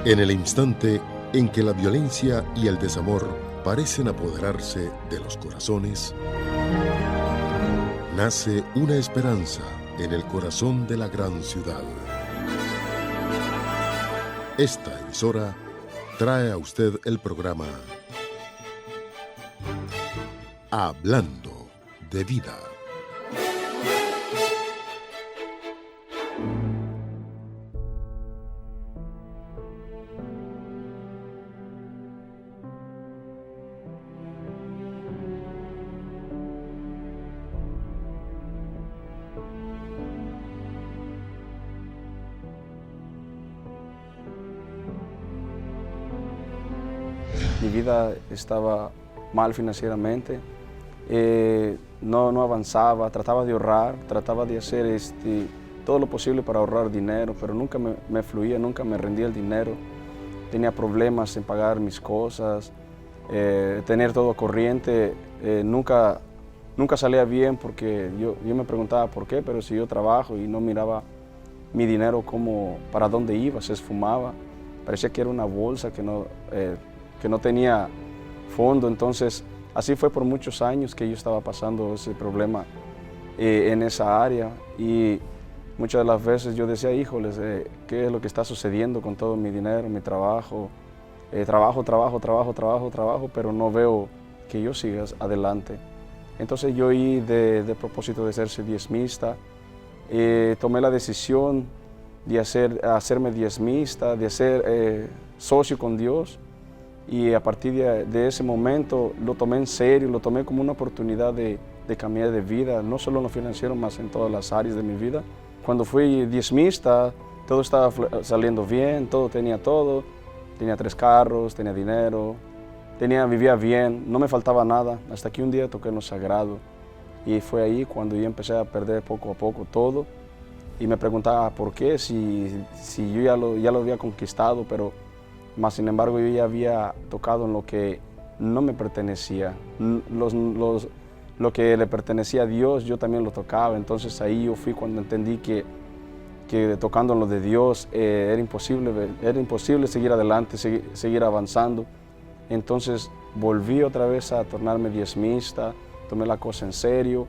En el instante en que la violencia y el desamor parecen apoderarse de los corazones, nace una esperanza en el corazón de la gran ciudad. Esta emisora trae a usted el programa Hablando de Vida. Mi vida estaba mal financieramente, no avanzaba, trataba de ahorrar, trataba de hacer todo lo posible para ahorrar dinero, pero nunca me fluía, nunca me rendía el dinero. Tenía problemas en pagar mis cosas, tener todo corriente, nunca salía bien porque yo me preguntaba por qué, pero si yo trabajo y no miraba mi dinero como para dónde iba, se esfumaba, parecía que era una bolsa que no tenía fondo. Entonces así fue por muchos años que yo estaba pasando ese problema en esa área, y muchas de las veces yo decía, híjoles, ¿qué es lo que está sucediendo con todo mi dinero, mi trabajo? Trabajo, pero no veo que yo siga adelante. Entonces yo de propósito de ser diezmista, tomé la decisión de hacerme diezmista, de ser socio con Dios. Y a partir de ese momento lo tomé en serio, lo tomé como una oportunidad de cambiar de vida, no solo en lo financiero, más en todas las áreas de mi vida. Cuando fui diezmista, todo estaba saliendo bien, tenía 3 carros, tenía dinero, vivía bien, no me faltaba nada, hasta que un día toqué en lo sagrado. Y fue ahí cuando yo empecé a perder poco a poco todo, y me preguntaba por qué, si yo ya lo había conquistado, pero más sin embargo yo ya había tocado en lo que no me pertenecía. Lo que le pertenecía a Dios, yo también lo tocaba. Entonces ahí yo fui cuando entendí que tocando en lo de Dios era imposible seguir adelante, seguir avanzando. Entonces volví otra vez a tornarme diezmista, tomé la cosa en serio,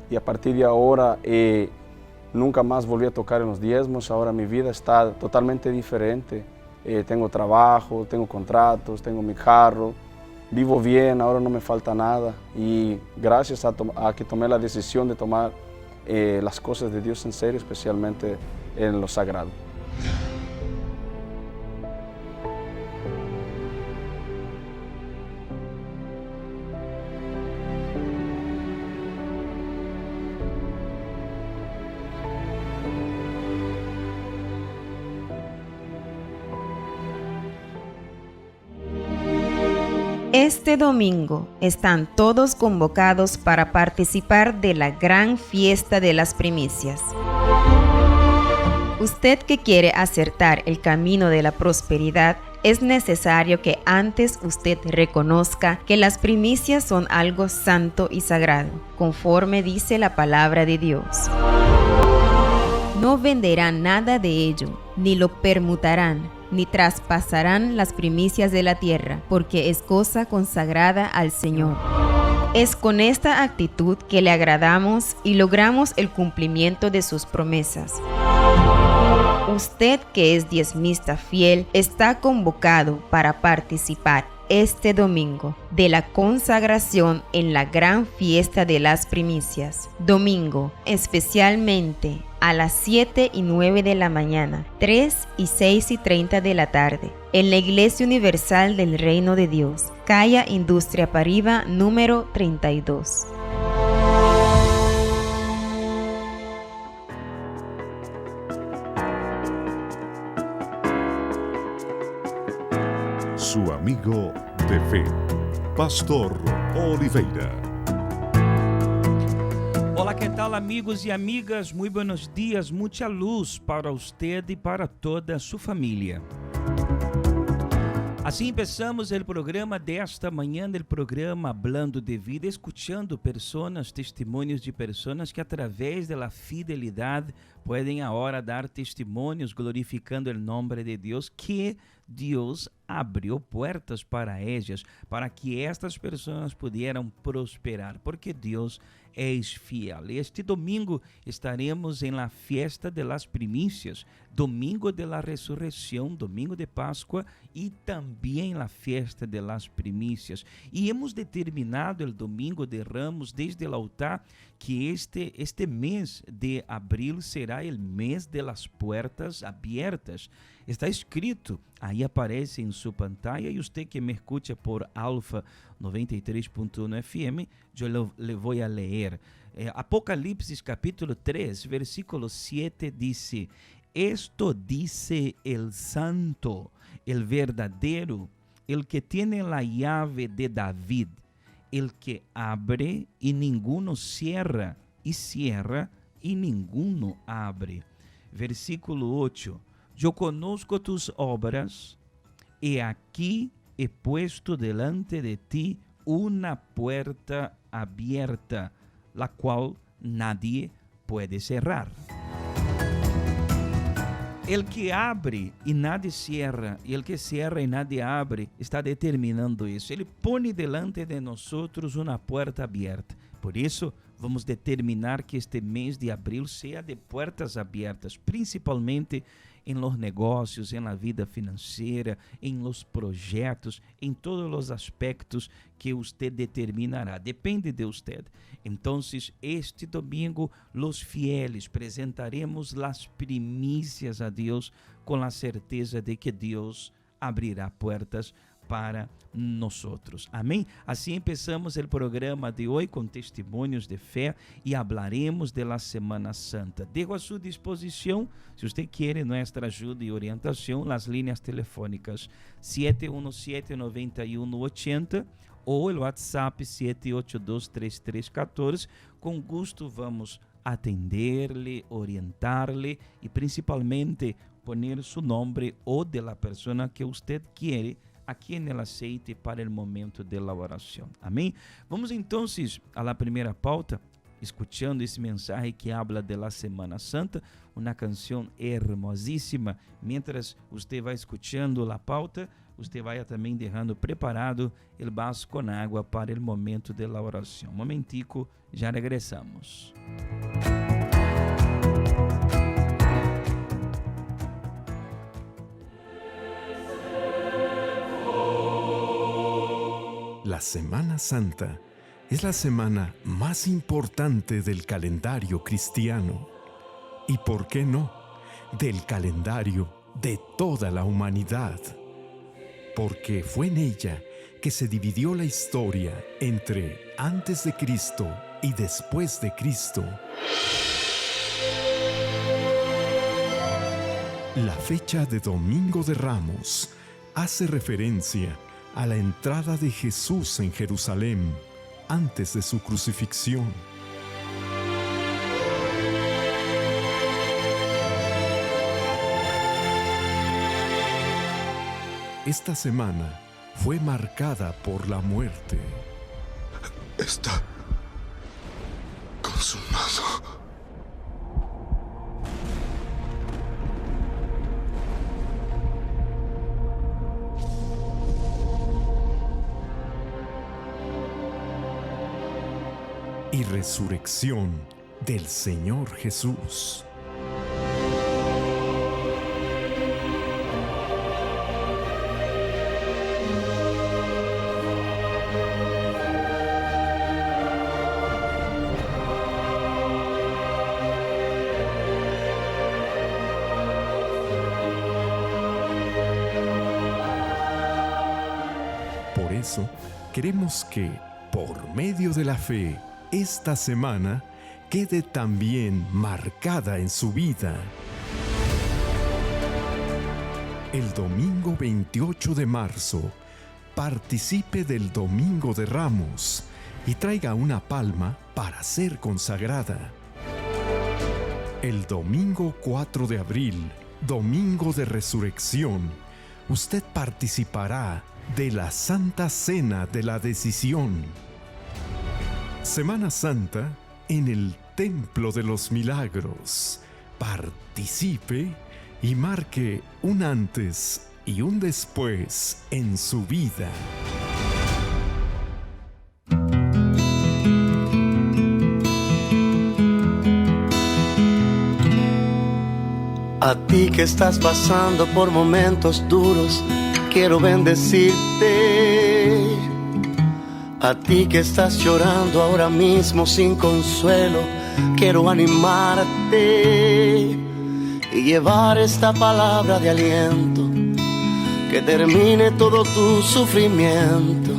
y a partir de ahora nunca más volví a tocar en los diezmos. Ahora mi vida está totalmente diferente. Tengo trabajo, tengo contratos, tengo mi carro, vivo bien, ahora no me falta nada, y gracias a que tomé la decisión de tomar las cosas de Dios en serio, especialmente en lo sagrado. Este domingo están todos convocados para participar de la gran fiesta de las primicias. Usted que quiere acertar el camino de la prosperidad, es necesario que antes usted reconozca que las primicias son algo santo y sagrado, conforme dice la palabra de Dios. No venderán nada de ello, ni lo permutarán, ni traspasarán las primicias de la tierra, porque es cosa consagrada al Señor. Es con esta actitud que le agradamos y logramos el cumplimiento de sus promesas. Usted que es diezmista fiel está convocado para participar este domingo de la consagración en la gran fiesta de las primicias. Domingo, especialmente a las 7 y 9 de la mañana, 3 y 6 y 30 de la tarde, en la Iglesia Universal del Reino de Dios, calle Industria Pariba, número 32. Su amigo de fe, Pastor Oliveira. Olá, que tal, amigos e amigas? Muy buenos días, mucha luz para usted y para toda su familia. Assim empezamos o programa desta manhã, o programa Hablando de Vida, escuchando testemunhos de pessoas que através da fidelidade podem agora dar testemunhos glorificando o nome de Deus, que Dios abrió puertas para ellas, para que estas personas pudieran prosperar, porque Dios es fiel. Este domingo estaremos en la fiesta de las primicias, domingo de la resurrección, domingo de Pascua y también la fiesta de las primicias. Y hemos determinado el domingo de Ramos desde el altar que este mes de abril será el mes de las puertas abiertas. Está escrito, ahí aparece en su pantalla, y usted que me escucha por Alfa 93.1 FM, yo le voy a leer. Apocalipsis capítulo 3, versículo 7 dice: esto dice el santo, el verdadero, el que tiene la llave de David, el que abre y ninguno cierra, y cierra y ninguno abre. Versículo 8: yo conozco tus obras, y aquí he puesto delante de ti una puerta abierta, la cual nadie puede cerrar. El que abre y nadie cierra, y el que cierra y nadie abre, está determinando eso. Ele pone delante de nosotros una puerta abierta. Por eso vamos determinar que este mês de abril sea de puertas abiertas, principalmente em los negócios, em la vida financeira, em los projetos, em todos os aspectos que usted determinará. Depende de usted. Então, este domingo, los fieles presentaremos las primicias a Deus com a certeza de que Deus abrirá puertas para nosotros. Amém? Assim empezamos o programa de hoje com testemunhos de fé e hablaremos de la Semana Santa. Dejo a sua disposição, se você quer nossa ajuda e orientação, as linhas telefônicas 717-9180 ou o WhatsApp 782-3314. Com gosto vamos atender-lhe, orientar-lhe e principalmente poner su nombre ou de la persona que usted quiere aqui en el aceite para o momento de la oração. Amém? Vamos então a la primeira pauta, escuchando esse mensagem que habla de la Semana Santa, uma canção hermosíssima. Mientras usted vai escuchando la pauta, usted vai também deixando preparado el vaso com água para o momento de la oração. Um momentico, já regressamos. La Semana Santa es la semana más importante del calendario cristiano y, ¿por qué no?, del calendario de toda la humanidad, porque fue en ella que se dividió la historia entre antes de Cristo y después de Cristo. La fecha de Domingo de Ramos hace referencia a la entrada de Jesús en Jerusalén antes de su crucifixión. Esta semana fue marcada por la muerte. Está consumado. Y resurrección del Señor Jesús. Por eso, queremos que, por medio de la fe, esta semana quede también marcada en su vida. El domingo 28 de marzo, participe del Domingo de Ramos y traiga una palma para ser consagrada. El domingo 4 de abril, Domingo de Resurrección, usted participará de la Santa Cena de la Decisión. Semana Santa en el Templo de los Milagros. Participe y marque un antes y un después en su vida. A ti que estás pasando por momentos duros, quiero bendecirte. A ti que estás llorando ahora mismo sin consuelo, quiero animarte y llevar esta palabra de aliento que termine todo tu sufrimiento.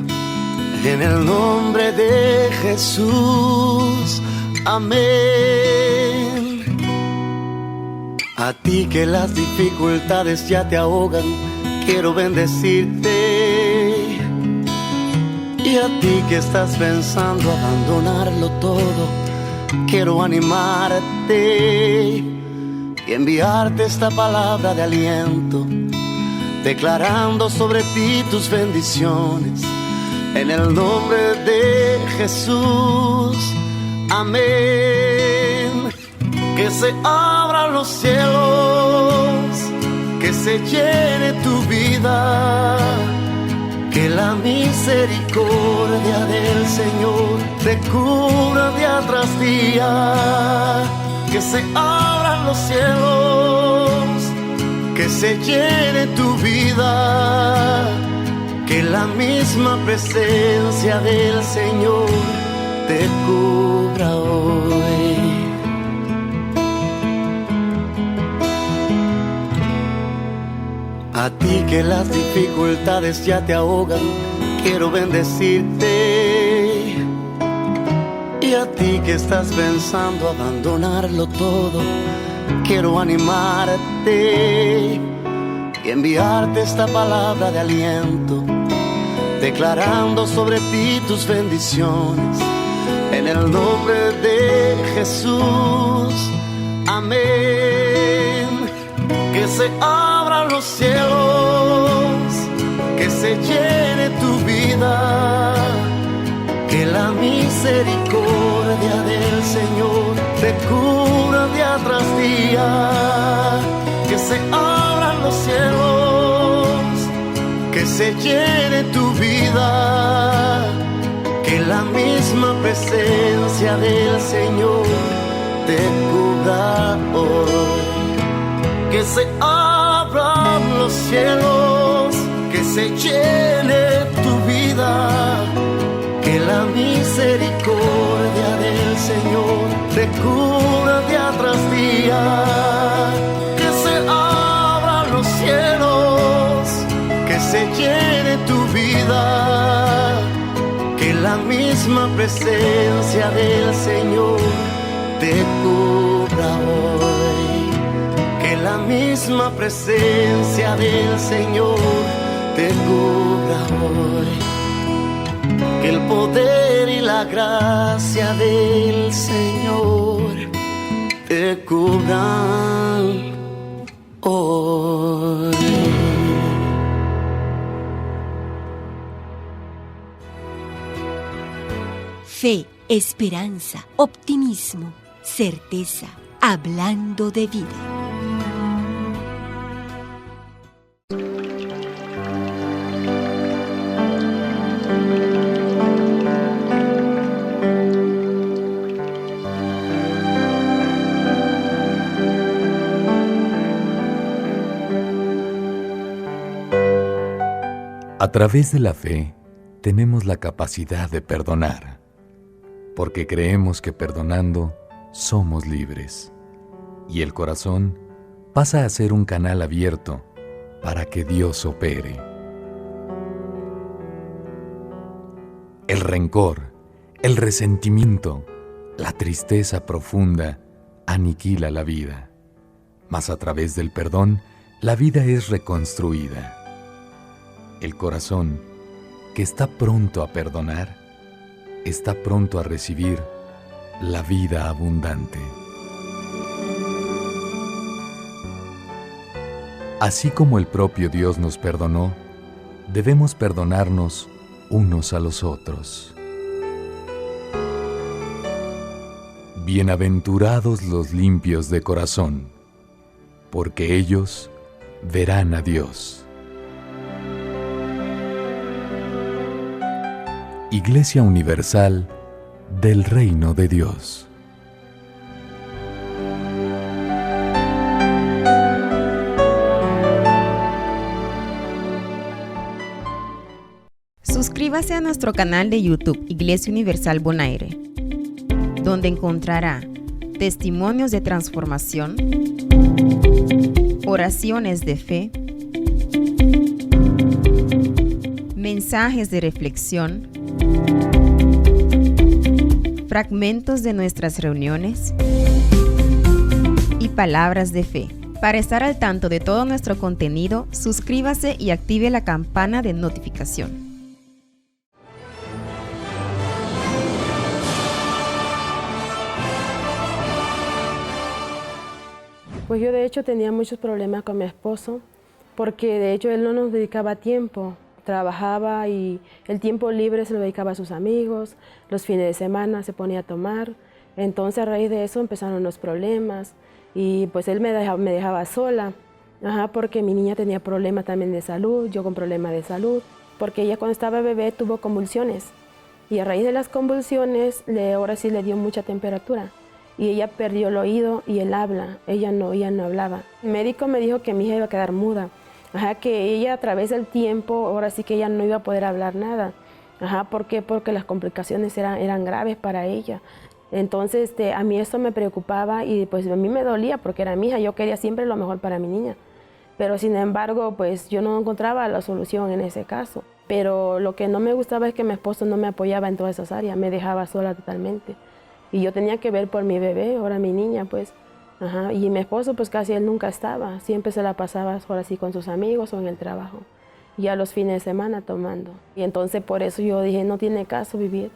En el nombre de Jesús, amén. A ti que las dificultades ya te ahogan, quiero bendecirte. Y a ti que estás pensando abandonarlo todo, quiero animarte y enviarte esta palabra de aliento, declarando sobre ti tus bendiciones. En el nombre de Jesús, amén. Que se abran los cielos, que se llene tu vida, que la misericordia del Señor te cubra día tras día. Que se abran los cielos, que se llene tu vida, que la misma presencia del Señor te cubra hoy. A ti que las dificultades ya te ahogan, quiero bendecirte. Y a ti que estás pensando abandonarlo todo, quiero animarte y enviarte esta palabra de aliento, declarando sobre ti tus bendiciones. En el nombre de Jesús, amén. Que se abran los cielos, que se llene tu vida, que la misericordia del Señor te cubra día tras día. Que se abran los cielos, que se llene tu vida, que la misma presencia del Señor te cubra hoy. Que se abran los cielos, que se llene tu vida, que la misericordia del Señor te cubra día tras día. Que se abran los cielos, que se llene tu vida, que la misma presencia del Señor te cubra hoy. Que la misma presencia del Señor te cubra hoy. Que el poder y la gracia del Señor te cubran hoy. Fe, esperanza, optimismo, certeza, hablando de vida. A través de la fe, tenemos la capacidad de perdonar, porque creemos que perdonando somos libres, y el corazón pasa a ser un canal abierto para que Dios opere. El rencor, el resentimiento, la tristeza profunda aniquila la vida, mas a través del perdón, la vida es reconstruida. El corazón, que está pronto a perdonar, está pronto a recibir la vida abundante. Así como el propio Dios nos perdonó, debemos perdonarnos unos a los otros. Bienaventurados los limpios de corazón, porque ellos verán a Dios. Iglesia Universal del Reino de Dios. Suscríbase a nuestro canal de YouTube Iglesia Universal Bonaire, donde encontrará testimonios de transformación, oraciones de fe, mensajes de reflexión, fragmentos de nuestras reuniones y palabras de fe. Para estar al tanto de todo nuestro contenido, suscríbase y active la campana de notificación. Pues yo de hecho tenía muchos problemas con mi esposo, porque de hecho él no nos dedicaba tiempo, trabajaba y el tiempo libre se lo dedicaba a sus amigos, los fines de semana se ponía a tomar, entonces a raíz de eso empezaron los problemas y pues él me dejaba sola, porque mi niña tenía problemas también de salud, yo con problemas de salud, porque ella cuando estaba bebé tuvo convulsiones y a raíz de las convulsiones ahora sí le dio mucha temperatura. Y ella perdió el oído y el habla, ella no hablaba. El médico me dijo que mi hija iba a quedar muda, que ella a través del tiempo, ahora sí que ella no iba a poder hablar nada. ¿Por qué? Porque las complicaciones eran graves para ella. Entonces a mí esto me preocupaba y pues a mí me dolía porque era mi hija, yo quería siempre lo mejor para mi niña. Pero sin embargo, pues yo no encontraba la solución en ese caso. Pero lo que no me gustaba es que mi esposo no me apoyaba en todas esas áreas, me dejaba sola totalmente. Y yo tenía que ver por mi bebé, ahora mi niña, pues. Y mi esposo, pues casi él nunca estaba. Siempre se la pasaba ahora sí con sus amigos o en el trabajo. Y a los fines de semana tomando. Y entonces por eso yo dije, no tiene caso vivir.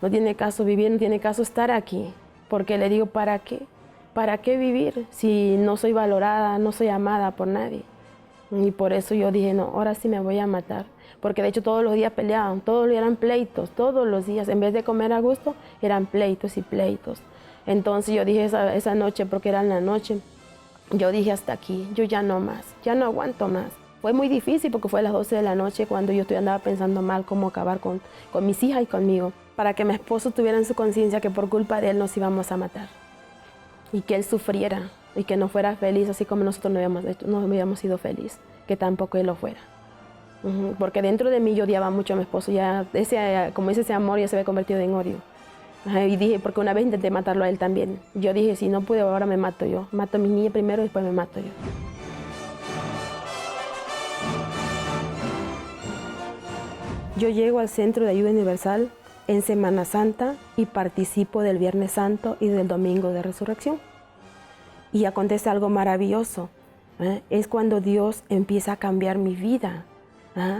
No tiene caso vivir, no tiene caso estar aquí. Porque le digo, ¿para qué? ¿Para qué vivir si no soy valorada, no soy amada por nadie? Y por eso yo dije, no, ahora sí me voy a matar. Porque de hecho todos los días peleaban, todos los días eran pleitos, todos los días. En vez de comer a gusto, eran pleitos y pleitos. Entonces yo dije esa noche, porque era en la noche, yo dije hasta aquí, yo ya no más, ya no aguanto más. Fue muy difícil porque fue a las 12 de la noche cuando yo andaba pensando mal cómo acabar con mis hijas y conmigo. Para que mi esposo tuviera en su conciencia que por culpa de él nos íbamos a matar. Y que él sufriera y que no fuera feliz, así como nosotros no habíamos sido felices, que tampoco él lo fuera. Porque dentro de mí yo odiaba mucho a mi esposo, ya como ese amor ya se había convertido en odio. Y dije, porque una vez intenté matarlo a él también. Yo dije, si no pude, ahora me mato yo. Mato a mi niña primero y después me mato yo. Yo llego al Centro de Ayuda Universal en Semana Santa y participo del Viernes Santo y del Domingo de Resurrección. Y acontece algo maravilloso. Es cuando Dios empieza a cambiar mi vida.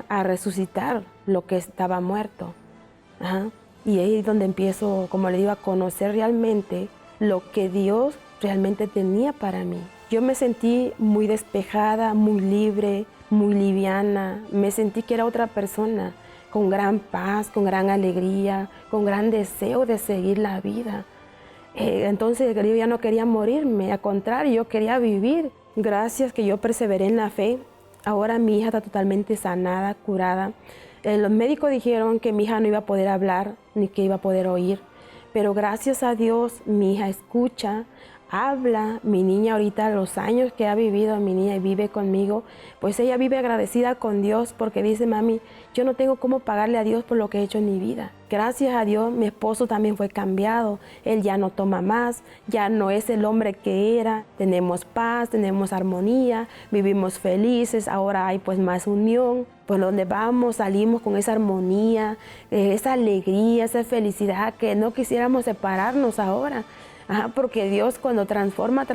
A resucitar lo que estaba muerto. Y ahí es donde empiezo, como le digo, a conocer realmente lo que Dios realmente tenía para mí. Yo me sentí muy despejada, muy libre, muy liviana. Me sentí que era otra persona, con gran paz, con gran alegría, con gran deseo de seguir la vida. Entonces yo ya no quería morirme, al contrario, yo quería vivir. Gracias que yo perseveré en la fe. Ahora mi hija está totalmente sanada, curada. Los médicos dijeron que mi hija no iba a poder hablar ni que iba a poder oír, pero gracias a Dios mi hija escucha, habla. Mi niña ahorita, los años que ha vivido mi niña y vive conmigo, pues ella vive agradecida con Dios porque dice, mami, yo no tengo cómo pagarle a Dios por lo que he hecho en mi vida. Gracias a Dios mi esposo también fue cambiado, él ya no toma más, ya no es el hombre que era. Tenemos paz, tenemos armonía, vivimos felices, ahora hay pues más unión. Por donde vamos, salimos con esa armonía, esa alegría, esa felicidad que no quisiéramos separarnos ahora. Porque Dios cuando transforma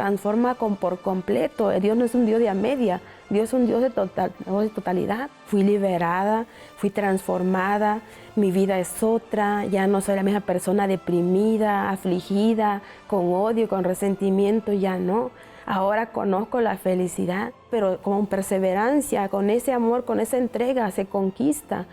por completo. Dios no es un Dios de a media, Dios es un Dios de totalidad. Fui liberada, fui transformada, mi vida es otra, ya no soy la misma persona deprimida, afligida, con odio, con resentimiento, ya no. Ahora conozco la felicidad, pero con perseverancia, con ese amor, con esa entrega se conquista.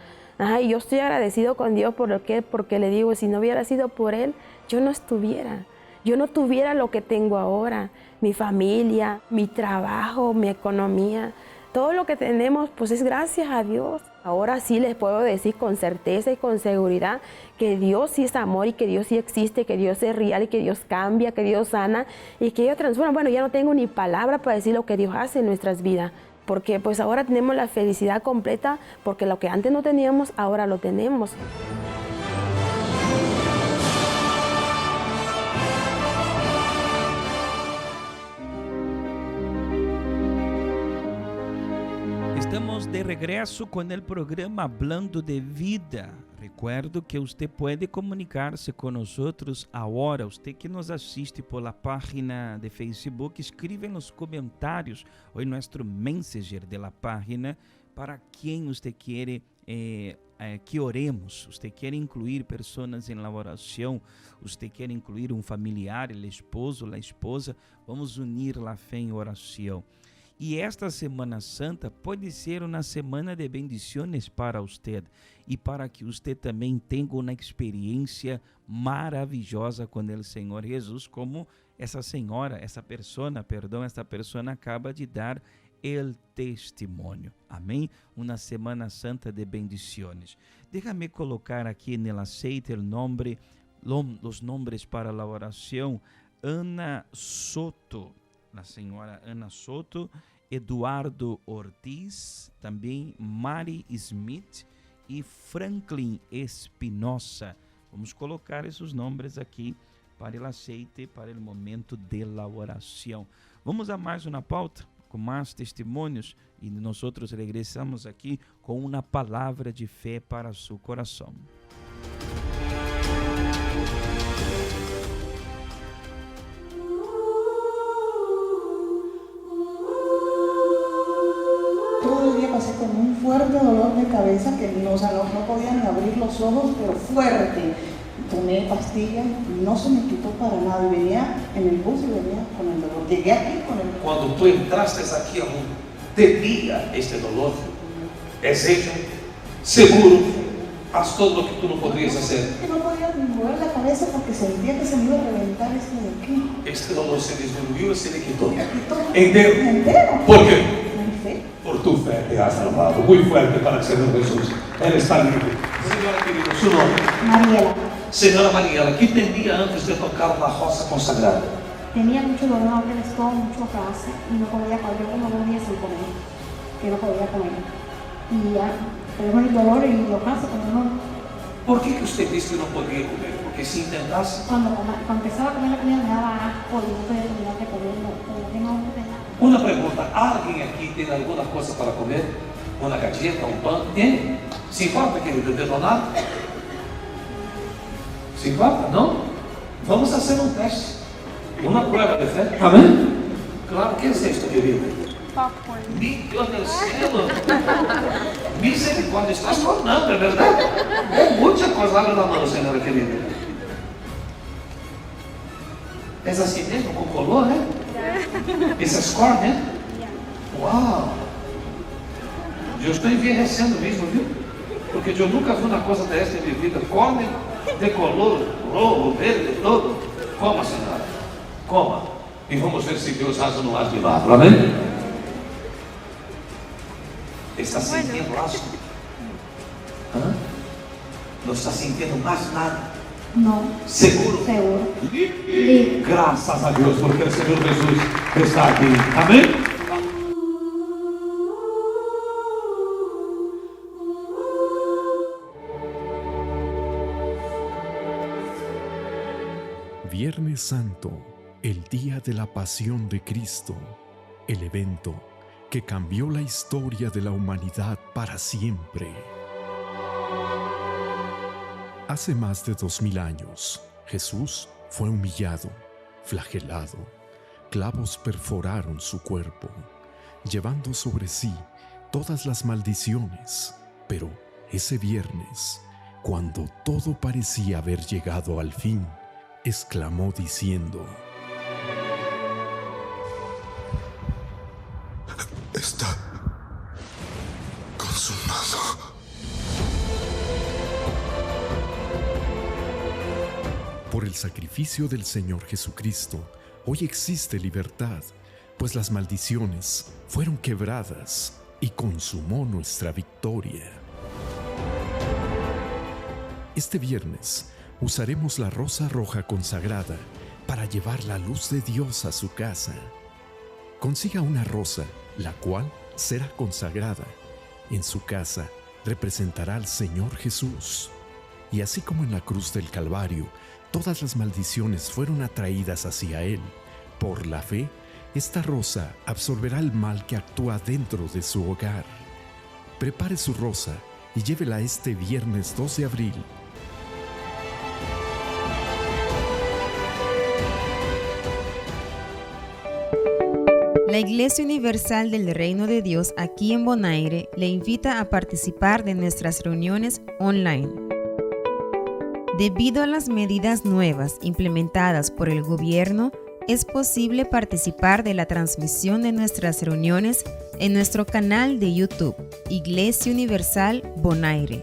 Y yo estoy agradecido con Dios porque le digo, si no hubiera sido por Él, yo no estuviera. Yo no tuviera lo que tengo ahora, mi familia, mi trabajo, mi economía. Todo lo que tenemos pues es gracias a Dios. Ahora sí les puedo decir con certeza y con seguridad que Dios sí es amor y que Dios sí existe, que Dios es real y que Dios cambia, que Dios sana y que Dios transforma. Bueno, ya no tengo ni palabra para decir lo que Dios hace en nuestras vidas, porque pues ahora tenemos la felicidad completa, porque lo que antes no teníamos, ahora lo tenemos. Estamos de regresso com o programa Hablando de Vida. Recuerdo que você pode comunicar-se com nós agora. Você que nos assiste por la página de Facebook, escreve nos comentários ou em nosso Messenger de la página para quem você quer que oremos. Você quer incluir pessoas em la oração, você quer incluir um familiar, o esposo, a esposa. Vamos unir a fé em oração. E esta Semana Santa pode ser uma semana de bendições para você e para que você também tenha uma experiência maravilhosa com o Senhor Jesus, como essa pessoa acaba de dar o testemunho. Amém? Uma Semana Santa de bendições. Déjame colocar aqui no aceite os nomes para a oração. Ana Soto, a senhora Ana Soto, Eduardo Ortiz, também Mari Smith e Franklin Espinosa. Vamos colocar esses nomes aqui para o aceite, para o momento de la oração. Vamos a mais uma pauta, com mais testemunhos, e nós regressamos aqui com uma palavra de fé para seu coração. Todo el día pasé con un fuerte dolor de cabeza que no podían abrir los ojos, pero fuerte. Tomé pastillas, no se me quitó para nada. Y venía en el bus y venía con el dolor. Llegué aquí con el dolor. Cuando tú entraste aquí aún, tenía este dolor. Es hecho, seguro, haz todo lo que tú no podrías hacer. No podía ni mover la cabeza porque sentía que se me iba a reventar esto de aquí. Este dolor se disminuyó y se le quitó. Entero. Entero. ¿Por qué? Por tu fe te has salvado. Muy fuerte para el Señor Jesús. Él está libre. Señora querida, su nombre. Mariela. Señora Mariela, ¿qué tenía antes de tocar la rosa consagrada? Tenía mucho dolor en el estómago, mucho gases y no podía comer, como 2 días sin comer, que no podía comer. Y ya, pero el dolor y los gases, como no. ¿Por qué usted dice que no podía comer? Porque si intentase. Cuando empezaba a comer la comida me daba asco y no podía terminar de comer, no tenía. Una pregunta, ¿alguien aquí tiene alguna cosa para comer? ¿Una galleta, un pan? ¿Tiene? ¿Sin falta, querido, de donar? ¿Sin falta? ¿No? Vamos a hacer un teste. Una prueba de fe. ¿Amén? Claro, ¿qué es esto, querido? Popcorn. Mi Dios del cielo. Misericordia, estás tornando, ¿es verdad? Mucha cosa, abre la mano, señora querida. Es así mismo, con color, ¿eh? Esse é score, né? Uau! Eu estou envelhecendo mesmo, viu? Porque eu nunca vi uma coisa dessa em minha vida. Come de color rojo, verde, todo. Coma, senhora. Coma. E vamos ver se Deus age no ar de lado. Amém? Está sentindo laço? Não está sentindo mais nada? No. ¿Seguro? Seguro. Gracias a Dios porque el Señor Jesús está aquí. Amén. Viernes Santo, el día de la pasión de Cristo, el evento que cambió la historia de la humanidad para siempre. Hace más de 2000 años, Jesús fue humillado, flagelado, clavos perforaron su cuerpo, llevando sobre sí todas las maldiciones. Pero ese viernes, cuando todo parecía haber llegado al fin, exclamó diciendo: Está consumado. Por el sacrificio del Señor Jesucristo, hoy existe libertad, pues las maldiciones fueron quebradas y consumó nuestra victoria. Este viernes usaremos la rosa roja consagrada para llevar la luz de Dios a su casa. Consiga una rosa, la cual será consagrada. En su casa representará al Señor Jesús. Y así como en la cruz del Calvario, todas las maldiciones fueron atraídas hacia Él, por la fe, esta rosa absorberá el mal que actúa dentro de su hogar. Prepare su rosa y llévela este viernes 2 de abril. La Iglesia Universal del Reino de Dios aquí en Bonaire le invita a participar de nuestras reuniones online. Debido a las medidas nuevas implementadas por el gobierno, es posible participar de la transmisión de nuestras reuniones en nuestro canal de YouTube, Iglesia Universal Bonaire.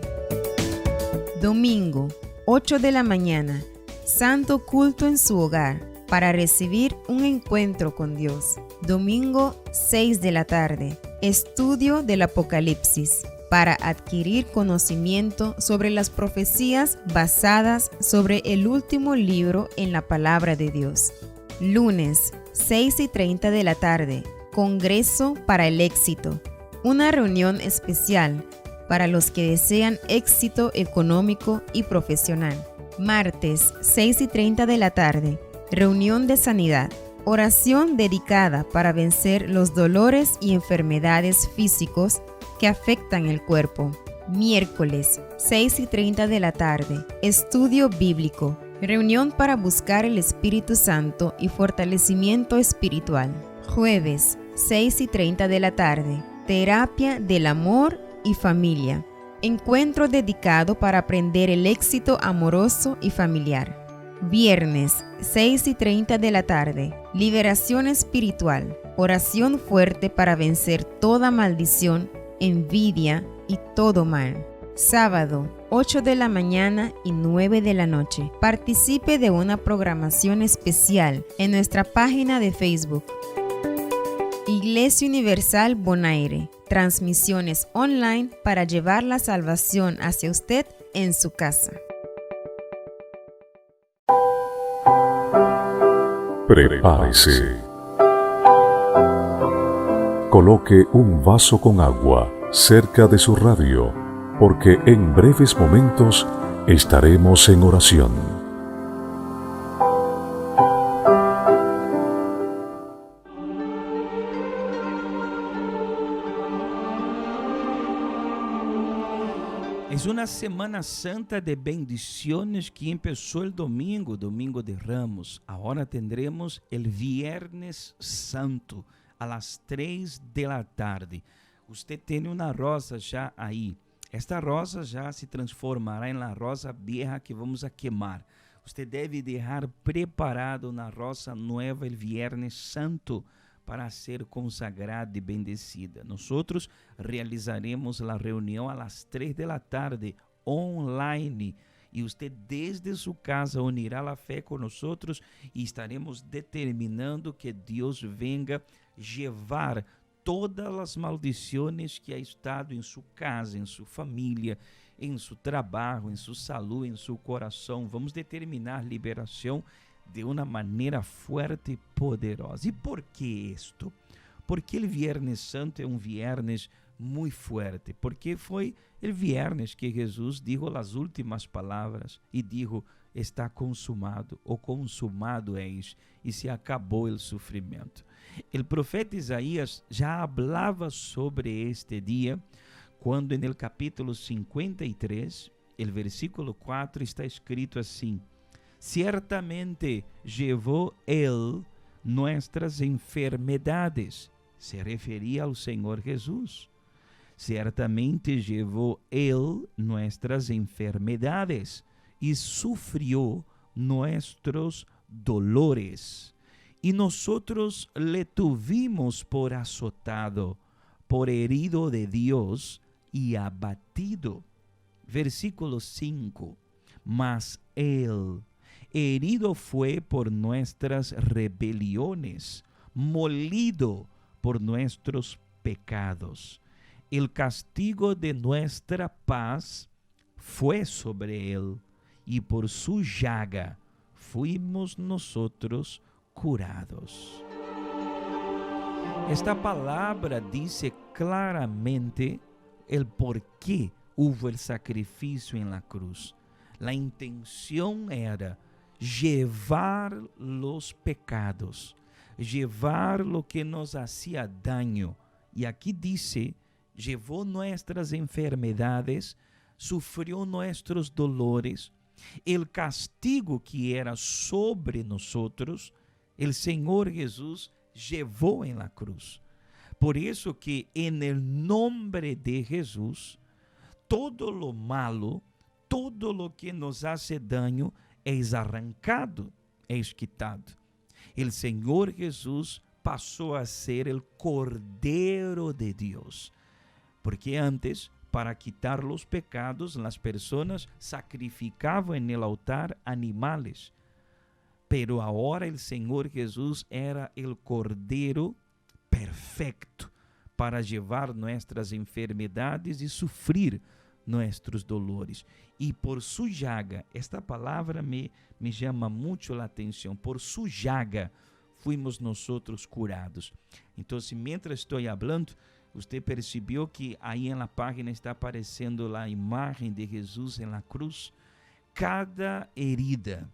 Domingo, 8 de la mañana, santo culto en su hogar, para recibir un encuentro con Dios. Domingo 6 de la tarde, estudio del Apocalipsis, para adquirir conocimiento sobre las profecías basadas sobre el último libro en la palabra de Dios. Lunes 6:30 de la tarde, Congreso para el Éxito, una reunión especial para los que desean éxito económico y profesional. Martes 6:30 de la tarde, reunión de sanidad, oración dedicada para vencer los dolores y enfermedades físicos que afectan el cuerpo. Miércoles 6:30 de la tarde, estudio bíblico, reunión para buscar el Espíritu Santo y fortalecimiento espiritual. Jueves 6:30 de la tarde, terapia del amor y familia, encuentro dedicado para aprender el éxito amoroso y familiar. Viernes 6:30 de la tarde, liberación espiritual, oración fuerte para vencer toda maldición, envidia y todo mal. Sábado 8 de la mañana y 9 de la noche, participe de una programación especial en nuestra página de Facebook. Iglesia Universal Bonaire, transmisiones online para llevar la salvación hacia usted en su casa. Prepárese. Coloque un vaso con agua cerca de su radio, porque en breves momentos estaremos en oración. Es una Semana Santa de bendiciones que empezó el domingo de Ramos. Ahora tendremos el Viernes Santo a las 3 de la tarde. Usted tiene una rosa ya ahí. Esta rosa ya se transformará en la rosa vieja que vamos a quemar. Usted debe dejar preparada una rosa nueva el Viernes Santo para ser consagrada y bendecida. Nosotros realizaremos la reunión a las 3 de la tarde online y usted desde su casa unirá la fe con nosotros y estaremos determinando que Dios venga llevar todas las maldiciones que ha estado en su casa, en su familia, en su trabajo, en su salud, en su corazón. Vamos determinar liberación de una manera fuerte y poderosa. ¿Y por qué esto? Porque el Viernes Santo es un viernes muy fuerte, porque fue el viernes que Jesús dijo las últimas palabras y dijo, está consumado o consumado es, y se acabó el sufrimiento. El profeta Isaías ya hablaba sobre este día cuando en el capítulo 53, el versículo 4 está escrito así: ciertamente llevó él nuestras enfermedades. Se refería al Señor Jesús. Ciertamente llevó él nuestras enfermedades y sufrió nuestros dolores. Y nosotros le tuvimos por azotado, por herido de Dios y abatido. Versículo 5. Mas él herido fue por nuestras rebeliones, molido por nuestros pecados. el castigo de nuestra paz fue sobre él, y por su llaga fuimos nosotros curados. Esta palabra dice claramente el por qué hubo el sacrificio en la cruz. La intención era llevar los pecados, llevar lo que nos hacía daño. Y aquí dice, llevó nuestras enfermedades, sufrió nuestros dolores. El castigo que era sobre nosotros, el Señor Jesús llevó en la cruz. Por eso que en el nombre de Jesús, todo lo malo, todo lo que nos hace daño es arrancado, es quitado. El Señor Jesús pasó a ser el Cordero de Dios. Porque antes, para quitar los pecados, las personas sacrificaban en el altar animales. Pero ahora el Señor Jesús era el Cordero perfecto para llevar nuestras enfermedades y sufrir nuestros dolores. Y por su llaga, esta palabra me llama mucho la atención, por su llaga fuimos nosotros curados. Entonces, mientras estoy hablando, usted percibió que ahí en la página está apareciendo la imagen de Jesús en la cruz. Cada herida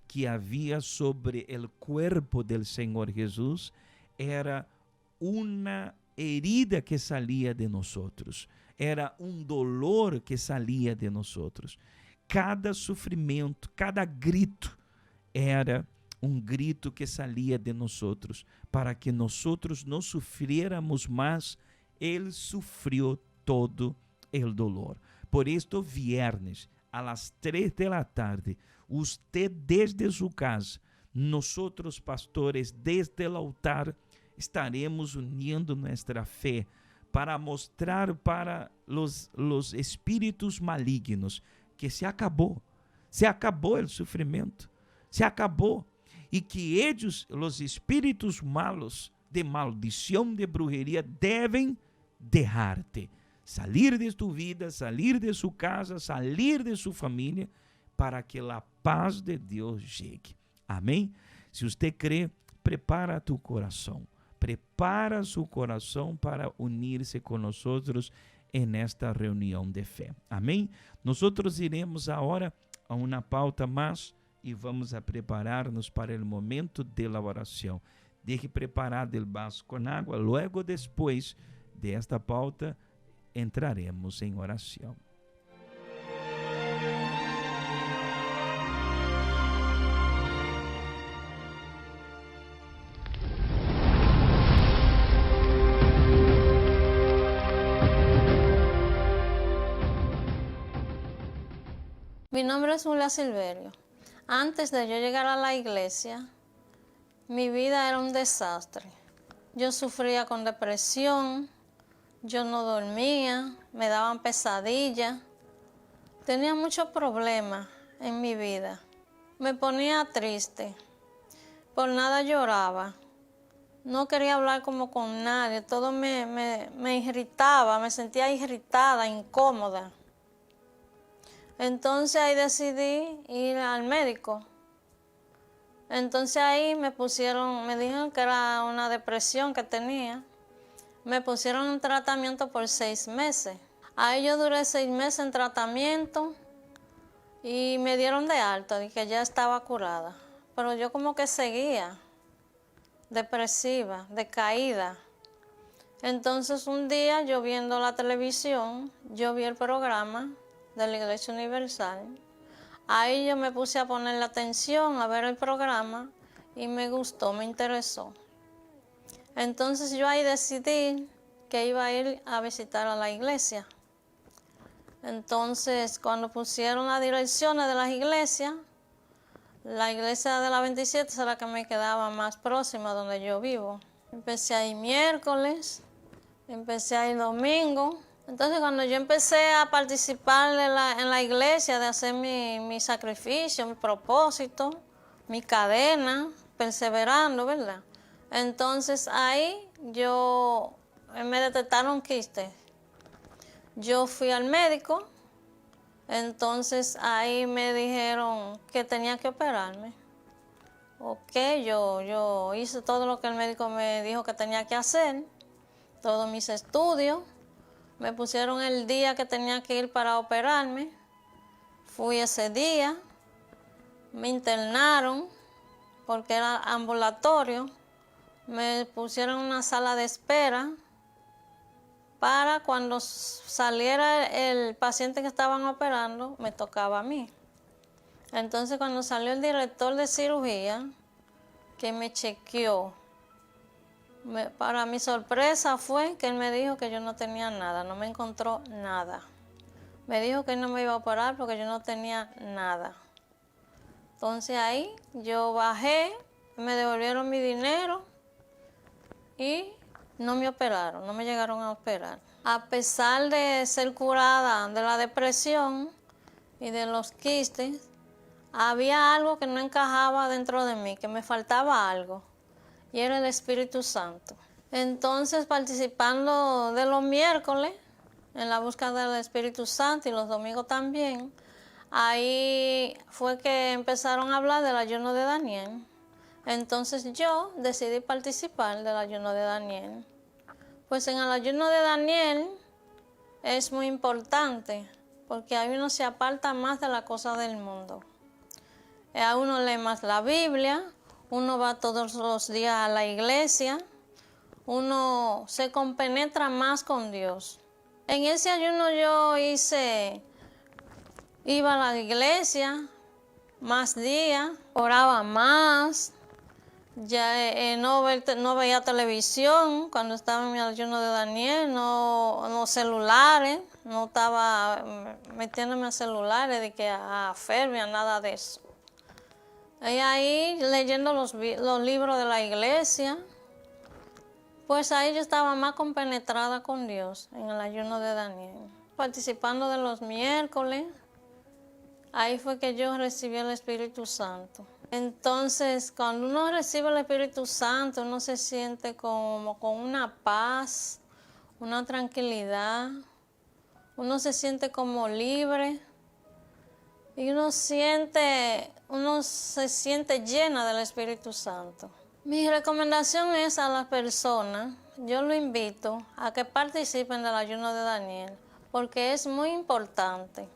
que había sobre el cuerpo del Señor Jesús era una herida que salía de nosotros, era un dolor que salía de nosotros. Cada sufrimiento, cada grito era un grito que salía de nosotros, para que nosotros no sufriéramos más. Él sufrió todo el dolor. Por esto, viernes, a las 3 de la tarde, usted desde su casa, nosotros pastores desde el altar, estaremos uniendo nuestra fe para mostrar para los espíritus malignos que se acabó el sufrimiento, se acabó, y que ellos, los espíritus malos de maldición, de brujería, deben dejarte, salir de tu vida, salir de su casa, salir de su familia, para que la paz de Dios llegue. Amén. Si usted cree, prepara tu corazón. Prepara su corazón para unirse con nosotros en esta reunión de fe. Amén. Nosotros iremos ahora a una pauta más y vamos a prepararnos para el momento de la oración. Deje preparado el vaso con agua. Luego, después de esta pauta, entraremos en oración. Mi nombre es Julia Silverio. Antes de yo llegar a la iglesia, mi vida era un desastre. Yo sufría con depresión, yo no dormía, me daban pesadillas. Tenía muchos problemas en mi vida. Me ponía triste, por nada lloraba. No quería hablar como con nadie, todo me irritaba, me sentía irritada, incómoda. Entonces ahí decidí ir al médico. Entonces ahí me dijeron que era una depresión que tenía. Me pusieron en tratamiento por 6 meses. Ahí yo duré 6 meses en tratamiento y me dieron de alta, y que ya estaba curada. Pero yo como que seguía depresiva, decaída. Entonces un día yo viendo la televisión, yo vi el programa de la Iglesia Universal. Ahí yo me puse a ponerle atención, a ver el programa, y me gustó, me interesó. Entonces yo ahí decidí que iba a ir a visitar a la iglesia. Entonces cuando pusieron las direcciones de las iglesias, la iglesia de la 27 es la que me quedaba más próxima donde yo vivo. Empecé a ir miércoles, empecé a ir domingo. Entonces cuando yo empecé a participar en la iglesia, de hacer mi sacrificio, mi propósito, mi cadena, perseverando, ¿verdad? Entonces ahí yo me detectaron quiste. Yo fui al médico, entonces ahí me dijeron que tenía que operarme. Ok, yo hice todo lo que el médico me dijo que tenía que hacer, todos mis estudios. Me pusieron el día que tenía que ir para operarme. Fui ese día, me internaron porque era ambulatorio. Me pusieron en una sala de espera para cuando saliera el paciente que estaban operando, me tocaba a mí. Entonces cuando salió el director de cirugía, que me chequeó, para mi sorpresa fue que él me dijo que yo no tenía nada, no me encontró nada. Me dijo que él no me iba a operar porque yo no tenía nada. Entonces ahí yo bajé, me devolvieron mi dinero y no me operaron, no me llegaron a operar. A pesar de ser curada de la depresión y de los quistes, había algo que no encajaba dentro de mí, que me faltaba algo, y era el Espíritu Santo. Entonces, participando de los miércoles, en la búsqueda del Espíritu Santo y los domingos también, ahí fue que empezaron a hablar del ayuno de Daniel. Entonces yo decidí participar del ayuno de Daniel. Pues en el ayuno de Daniel es muy importante porque ahí uno se aparta más de la cosa del mundo. A uno lee más la Biblia, uno va todos los días a la iglesia, uno se compenetra más con Dios. En ese ayuno yo iba a la iglesia más días, oraba más. Ya no veía televisión cuando estaba en mi ayuno de Daniel, no celulares, no estaba metiéndome a celulares, de que a Fermia, nada de eso. Y ahí leyendo los libros de la iglesia, pues ahí yo estaba más compenetrada con Dios en el ayuno de Daniel. Participando de los miércoles, ahí fue que yo recibí el Espíritu Santo. Entonces, cuando uno recibe el Espíritu Santo, uno se siente como con una paz, una tranquilidad, uno se siente como libre y uno se siente llena del Espíritu Santo. Mi recomendación es a las personas, yo lo invito a que participen del ayuno de Daniel, porque es muy importante,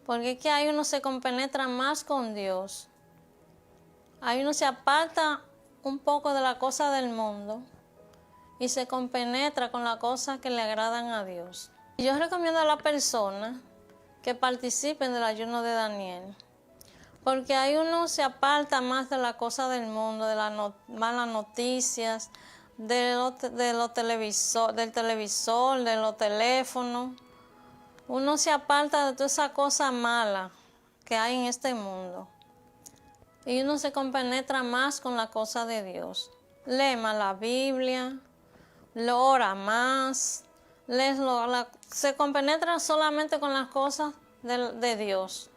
porque es que ahí uno se compenetra más con Dios. Ahí uno se aparta un poco de la cosa del mundo y se compenetra con las cosas que le agradan a Dios. Yo recomiendo a las personas que participen del ayuno de Daniel, porque ahí uno se aparta más de la cosa del mundo, de las malas noticias, del televisor, de los teléfonos. Uno se aparta de toda esa cosa mala que hay en este mundo. Y uno se compenetra más con la cosa de Dios. Lee más la Biblia, lo ora más, se compenetra solamente con las cosas de Dios.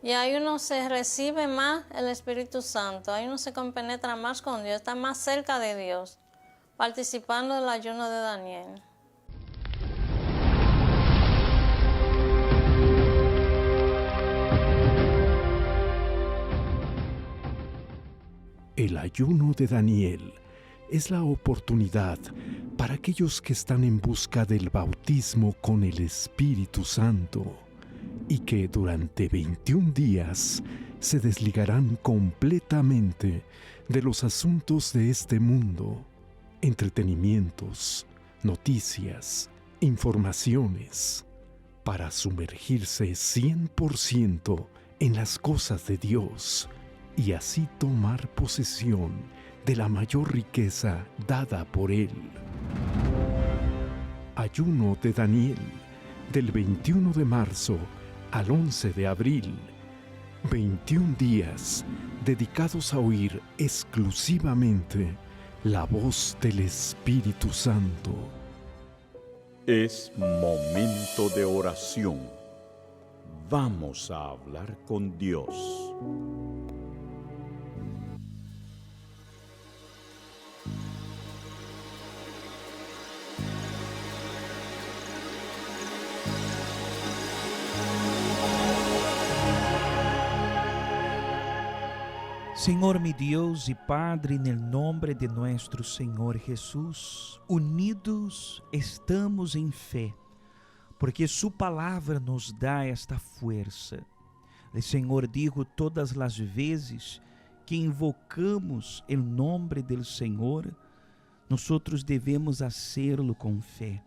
Y ahí uno se recibe más el Espíritu Santo, ahí uno se compenetra más con Dios, está más cerca de Dios, participando del ayuno de Daniel. El ayuno de Daniel es la oportunidad para aquellos que están en busca del bautismo con el Espíritu Santo y que durante 21 días se desligarán completamente de los asuntos de este mundo, entretenimientos, noticias, informaciones, para sumergirse 100% en las cosas de Dios y así tomar posesión de la mayor riqueza dada por Él. Ayuno de Daniel, del 21 de marzo al 11 de abril. 21 días dedicados a oír exclusivamente la voz del Espíritu Santo. Es momento de oración. Vamos a hablar con Dios. Senhor mi Deus e Padre, en el nombre de nuestro Senhor Jesus, unidos estamos em fé, porque Sua palavra nos dá esta força. O Senhor dijo todas as vezes que invocamos o nome do Senhor, nós devemos hacerlo com fé,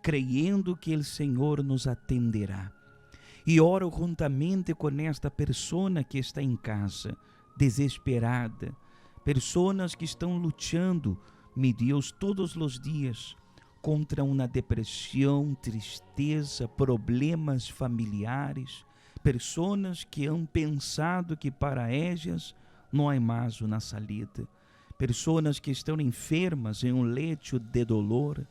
creyendo que o Senhor nos atenderá. E oro juntamente com esta pessoa que está em casa, desesperada, pessoas que estão lutando, meu Deus, todos os dias contra uma depressão, tristeza, problemas familiares, pessoas que han pensado que para elas não há mais uma salida, pessoas que estão enfermas em um leito de dolor,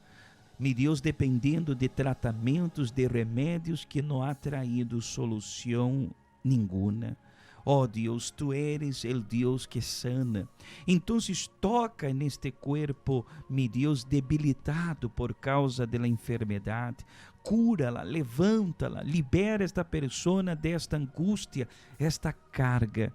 meu Deus, dependendo de tratamentos, de remédios que não há traído solução nenhuma. Oh Deus, Tu eres o Deus que sana. Então toca neste corpo, meu Deus, debilitado por causa da enfermidade. Cura-la, levanta-la, libera esta pessoa desta angústia, esta carga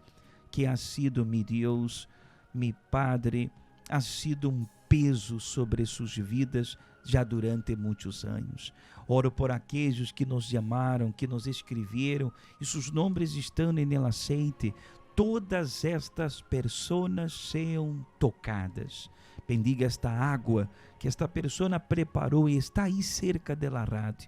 que ha sido, meu Deus, meu Padre, ha sido um peso sobre suas vidas já durante muitos anos. Oro por aqueles que nos chamaram, que nos escreveram, e seus nomes estão no aceite. Todas estas pessoas sejam tocadas. Bendiga esta água que esta pessoa preparou e está aí cerca da rádio.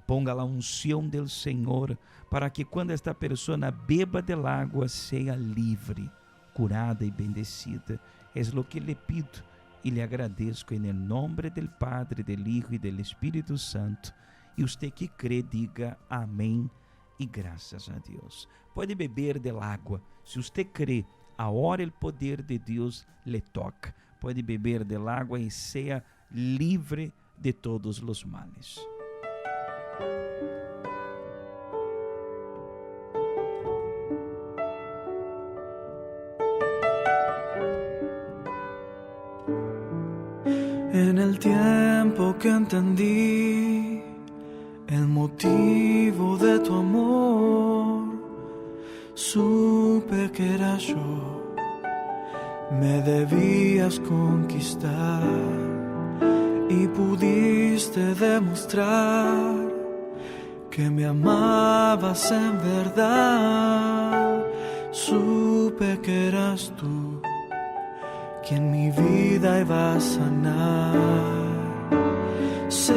Ponga a unção do Senhor para que quando esta pessoa beba da água seja livre, curada e bendecida. É o que lhe pido e lhe agradeço em nome do Padre, do Hijo e do Espírito Santo. E você que crê, diga amém e graças a Deus. Pode beber da água. Se você crê, agora o poder de Deus lhe toca. Pode beber da água e seja livre de todos os males. En el tiempo que entendí el motivo de tu amor, supe que era yo, me debías conquistar y pudiste demostrar que me amabas en verdad. Supe que eras tú quien mi vida iba a sanar. Sé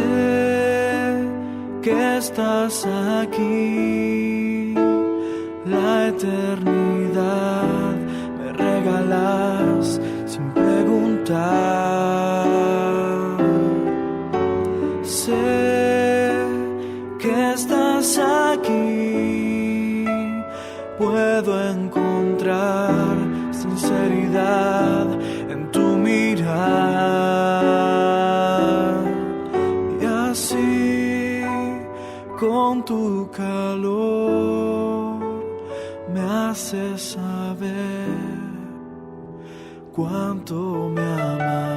que estás aquí, la eternidad me regalas sin preguntar. Sé que estás aquí, puedo encontrar sinceridad en tu mirar, y así con tu calor me haces saber cuánto me amas.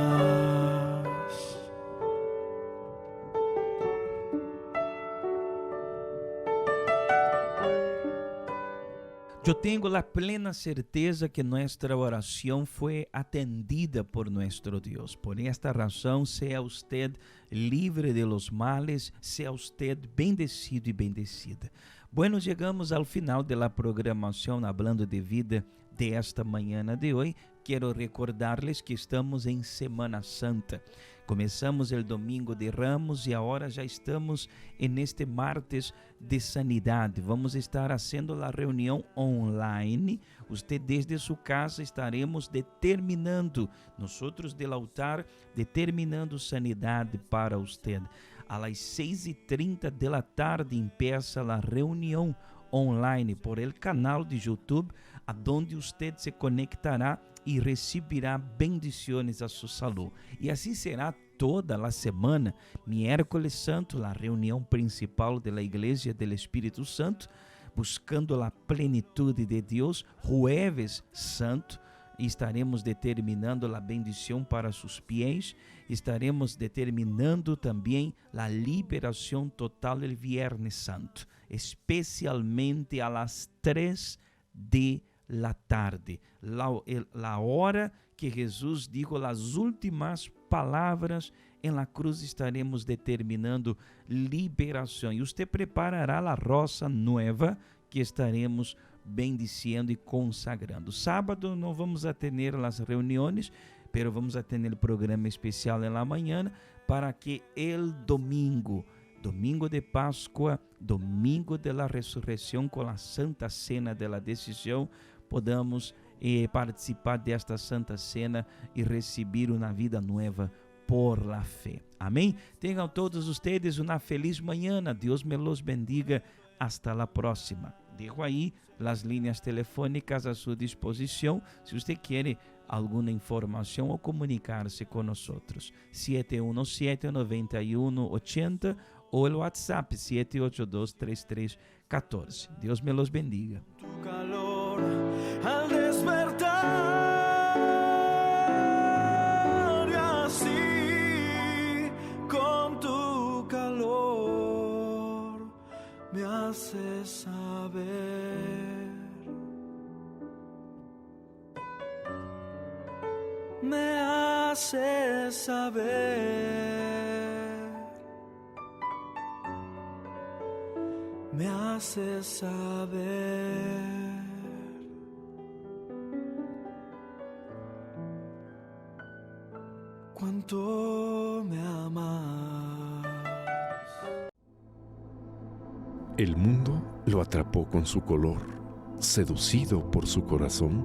Eu tenho a plena certeza que nossa oração foi atendida por nosso Deus. Por esta razão, seja usted livre de los males, seja usted bendecido e bendecida. Bueno, chegamos ao final da programação Hablando de Vida de esta manhã de hoje. Quero recordar-lhes que estamos em Semana Santa. Começamos o domingo de Ramos e agora já estamos neste martes de sanidade. Vamos estar fazendo a reunião online. Você desde sua casa estaremos determinando, nós do altar, determinando sanidade para você. Às 6h30 da tarde empieza a reunião online por el canal de YouTube, aonde você se conectará e receberá bendições a sua saúde. E assim será toda a semana. Miércoles Santo, a reunião principal da Igreja do Espírito Santo, buscando a plenitude de Deus. Jueves Santo, estaremos determinando a bendição para seus pés. Estaremos determinando também a liberação total do Viernes Santo, especialmente às 3 de la tarde, la hora que Jesús dijo las últimas palabras en la cruz. Estaremos determinando liberación y usted preparará la rosa nueva que estaremos bendiciendo y consagrando. Sábado no vamos a tener las reuniones, pero vamos a tener el programa especial en la mañana para que el domingo de Pascua, domingo de la resurrección con la Santa Cena de la Decisión, podamos participar de esta Santa Cena y recibir una vida nueva por la fe. Amén. Tengan todos ustedes una feliz mañana. Dios me los bendiga. Hasta la próxima. Dejo ahí las líneas telefónicas a su disposición si usted quiere alguna información o comunicarse con nosotros. 717-9180 o el WhatsApp 782-3314. Dios me los bendiga. Tu calor al despertar y así con tu calor me haces saber, me haces saber, me haces saber cuánto me amas. El mundo lo atrapó con su color. Seducido por su corazón,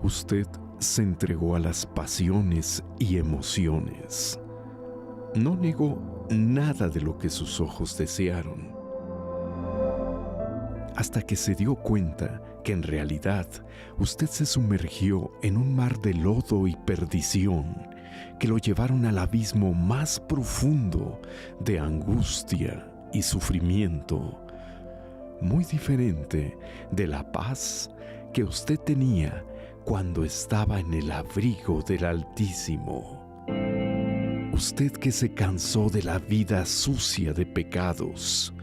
usted se entregó a las pasiones y emociones. No negó nada de lo que sus ojos desearon, hasta que se dio cuenta que en realidad usted se sumergió en un mar de lodo y perdición que lo llevaron al abismo más profundo de angustia y sufrimiento, muy diferente de la paz que usted tenía cuando estaba en el abrigo del Altísimo. Usted que se cansó de la vida sucia de pecados,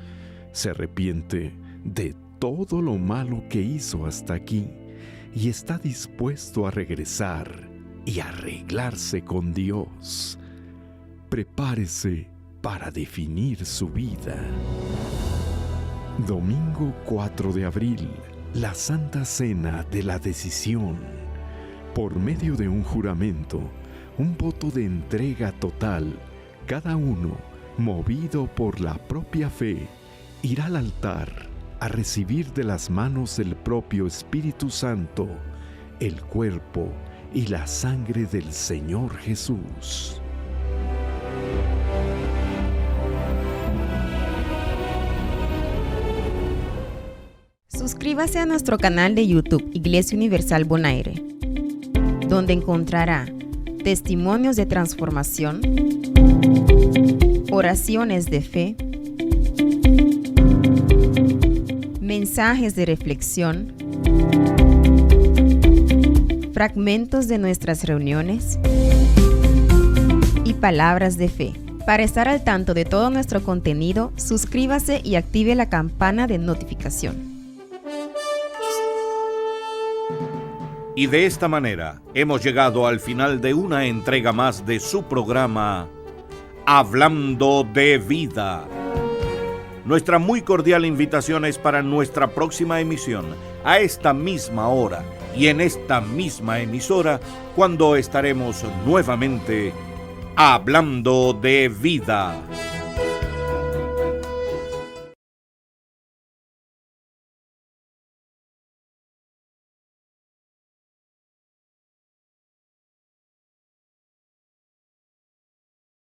se arrepiente de todo lo malo que hizo hasta aquí y está dispuesto a regresar y arreglarse con Dios. Prepárese para definir su vida. Domingo 4 de abril, la Santa Cena de la Decisión. Por medio de un juramento, un voto de entrega total, cada uno, movido por la propia fe, irá al altar a recibir de las manos del propio Espíritu Santo el cuerpo y la sangre del Señor Jesús. Suscríbase a nuestro canal de YouTube Iglesia Universal Bonaire, donde encontrará testimonios de transformación, oraciones de fe, mensajes de reflexión, fragmentos de nuestras reuniones y palabras de fe. Para estar al tanto de todo nuestro contenido, suscríbase y active la campana de notificación. Y de esta manera hemos llegado al final de una entrega más de su programa Hablando de Vida. Nuestra muy cordial invitación es para nuestra próxima emisión, a esta misma hora y en esta misma emisora, cuando estaremos nuevamente Hablando de Vida.